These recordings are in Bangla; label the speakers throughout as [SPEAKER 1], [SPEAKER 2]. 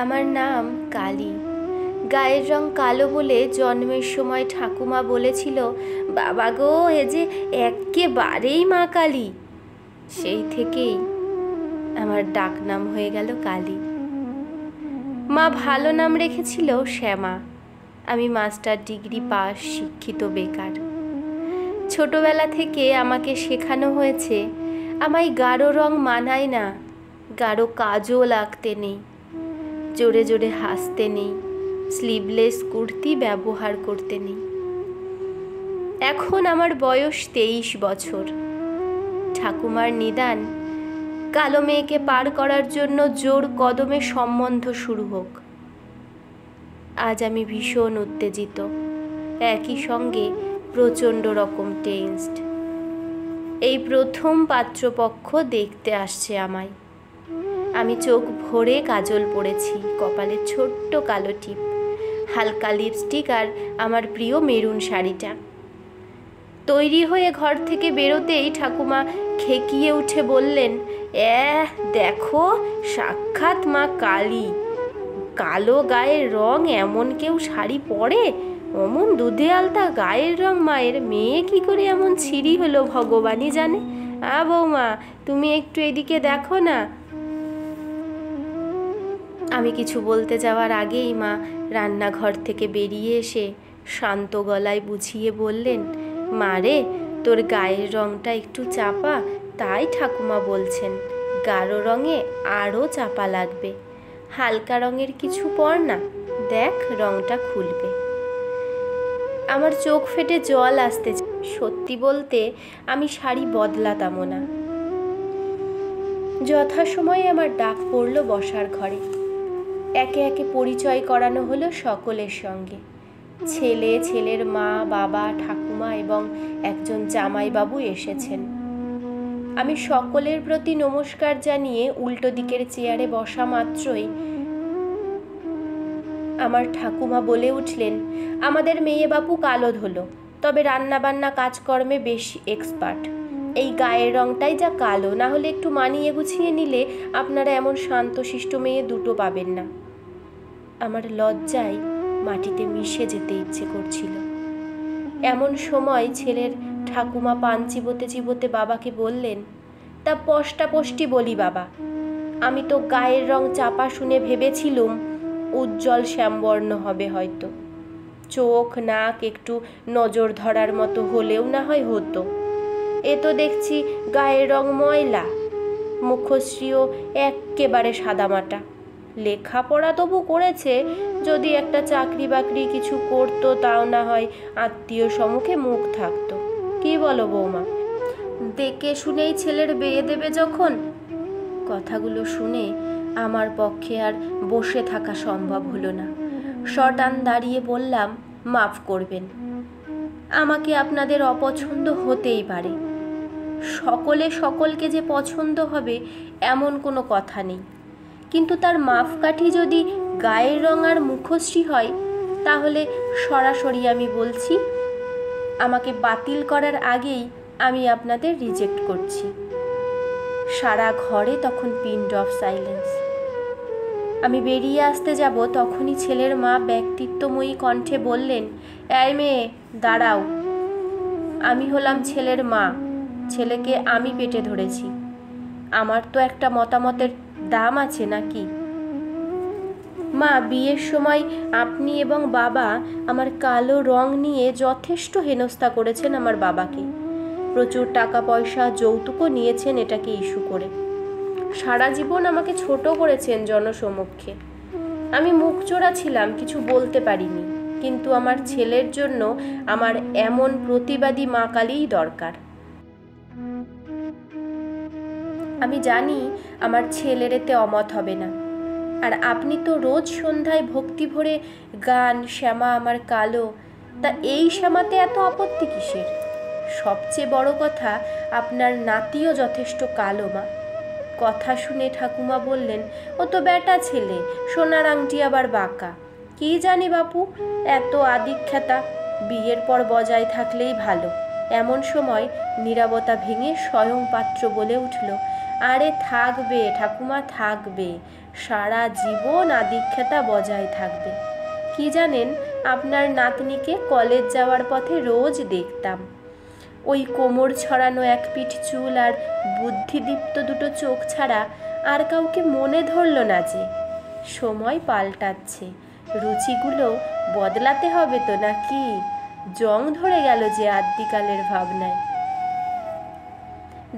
[SPEAKER 1] আমার নাম কালী। গায়ের রং কালো বলে জন্মের সময় ঠাকুমা বলেছিল, বাবা গো, এ যে একেবারেই মা কালী। সেই থেকেই আমার ডাক নাম হয়ে গেল কালী। মা ভালো নাম রেখেছিল শ্যামা। আমি মাস্টার ডিগ্রি পাস, শিক্ষিত বেকার। ছোটবেলা থেকে আমাকে শেখানো হয়েছে আমায় গাঢ় রং মানায় না, গাঢ় কাজল আঁকতে নেই, জোরে জোরে হাসতে নেই, স্লিভলেস কুর্তি ব্যবহার করতে নেই। এখন আমার বয়স 23 বছর। ঠাকুমার নিদান, কালো মেয়েকে পার করার জন্য জোর কদমে সম্বন্ধ শুরু হোক। আজ আমি ভীষণ উত্তেজিত, একই সঙ্গে প্রচণ্ড রকম টেন্সড। এই প্রথম পাত্রপক্ষ দেখতে আসছে আমায়। আমি চোখ ভরে কাজল পরেছি, কপালে ছোট্ট কালো টিপ, হালকা লিপস্টিক আর আমার প্রিয় মেরুন শাড়িটা। তৈরি হয়ে ঘর থেকে বেরোতেই ঠাকুমা খেকিয়ে উঠে বললেন, দেখো, সাক্ষাৎ মা কালী। কালো গায়ের রং এমন কেউ শাড়ি পরে? অমন দুধে আলতা গায়ের রং মায়ের, মেয়ে কি করে এমন ছিঁড়ি হলো ভগবানই জানে। বৌমা, তুমি একটু এদিকে দেখো না। আমি কিছু বলতে যাওয়ার আগেই মা রান্নাঘর থেকে বেরিয়ে এসে শান্ত গলায় বুঝিয়ে বললেন, মা রে, তোর গায়ের রংটা একটু চাপা, তাই ঠাকুমা বলছেন গাঢ় রঙে আরও চাপা লাগবে। হালকা রঙের কিছু পর না, দেখ রংটা খুলবে। আমার চোখ ফেটে জল আসতে। সত্যি বলতে আমি শাড়ি বদলাতামও না। যথাসময়ে আমার ডাক পড়ল বসার ঘরে। একে একে পরিচয় করানো হলো সকলের সঙ্গে। ছেলে, ছেলের মা, বাবা, ঠাকুমা এবং একজন জামাইবাবু এসেছেন। আমি সকলের প্রতি নমস্কার জানিয়ে উল্টো দিকের চেয়ারে বসা মাত্রই আমার ঠাকুমা বলে উঠলেন, আমাদের মেয়ে বাপু কালো ধলো, তবে রান্নাবান্না কাজকর্মে বেশ এক্সপার্ট। এই গায়ের রংটাই যা কালো, না হলে একটু মানিয়ে গুছিয়ে নিলে আপনারা এমন শান্তশিষ্ট মেয়ে দুটো পাবেন না। আমার লজ্জায় মাটিতে মিশে যেতে ইচ্ছে করছিল। এমন সময় ছেলের ঠাকুমা পান চিবোতে চিবোতে বাবাকে বললেন, তা পষ্টাপষ্টি বলি বাবা, আমি তো গায়ের রং চাপা শুনে ভেবেছিলুম উজ্জ্বল শ্যামবর্ণ হবে হয়তো। চোখ নাক একটু নজর ধরার মতো হলেও না হয় হতো। এ তো দেখছি গায়ের রং ময়লা, মুখশ্রীও এক্কেবারে সাদামাটা। লেখাপড়া তবু করেছে, যদি একটা চাকরি বাকরি কিছু করতো তাও না হয় আত্মীয় সম্মুখে মুখ থাকতো। কি বলো বৌমা? দেখে শুনেই ছেলের বিয়ে দেবে যখন। কথাগুলো শুনে আমার পক্ষে আর বসে থাকা সম্ভব হলো না। শটান দাঁড়িয়ে বললাম, মাফ করবেন, আমাকে আপনাদের অপছন্দ হতেই পারে। সকলে সকলকে যে পছন্দ হবে এমন কোনো কথা নেই, কিন্তু তার মাপকাঠি যদি গায়ের রং আর মুখশ্রী হয়, তাহলে সরাসরি আমি বলছি, আমাকে বাতিল করার আগেই আমি আপনাদের রিজেক্ট করছি। সারা ঘরে তখন পিন অফ সাইলেন্স। আমি বেরিয়ে আসতে যাব, তখনই ছেলের মা ব্যক্তিত্বময়ী কণ্ঠে বললেন, এই মেয়ে, দাঁড়াও। আমি হলাম ছেলের মা, ছেলেকে আমি পেটে ধরেছি, আমার তো একটা মতামতের দাম আছে নাকি? মা, বিয়ের সময় আপনি এবং বাবা আমার কালো রং নিয়ে যথেষ্ট হেনস্থা করেছেন আমার বাবাকে। প্রচুর টাকা পয়সা যৌতুকও নিয়েছেন এটাকে ইস্যু করে। সারা জীবন আমাকে ছোট করেছেন জনসমক্ষে। আমি মুখচোরা ছিলাম, কিছু বলতে পারিনি, কিন্তু আমার ছেলের জন্য আমার এমন প্রতিবাদী মা কালীই দরকার। আমি জানি আমার ছেলের এতে অমত হবে না, আর আপনি তো রোজ সন্ধ্যায় ভক্তি ভরে গান, শ্যামা আমার কালো, তা এই শ্যামাতে এত আপত্তি কিসের? সবচেয়ে বড় কথা, আপনার নাতিও যথেষ্ট কালো মা। কথা শুনে ঠাকুমা বললেন, ও তো বেটা ছেলে, সোনার আংটি আবার বাঁকা। কি জানি বাপু, এত আদিক্ষেতা, বিয়ের পর বজায় থাকলেই ভালো। এমন সময় নীরবতা ভেঙে স্বয়ং পাত্র বলে উঠল, আরে থাকবে ঠাকুমা, থাকবে, সারা জীবন আদিক্ষেতা বজায় থাকবে। কি জানেন, আপনার নাতনিকে কলেজ যাওয়ার পথে রোজ দেখতাম। ওই কোমর ছড়ানো এক পিঠ চুল আর বুদ্ধিদীপ্ত দুটো চোখ ছাড়া আর কাউকে মনে ধরল না যে। সময় পাল্টাচ্ছে, রুচিগুলো বদলাতে হবে তো নাকি? জং ধরে গেল যে আদ্যিকালের ভাবনায়।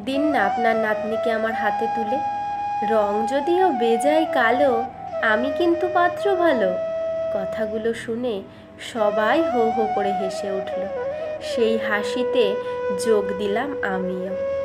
[SPEAKER 1] দিন না আপনার নাতনিকে আমার হাতে তুলে। রং যদিও বেজায় কালো, আমি কিন্তু পাত্র ভালো। কথাগুলো শুনে সবাই হো হো করে হেসে উঠল। সেই হাসিতে যোগ দিলাম আমিও।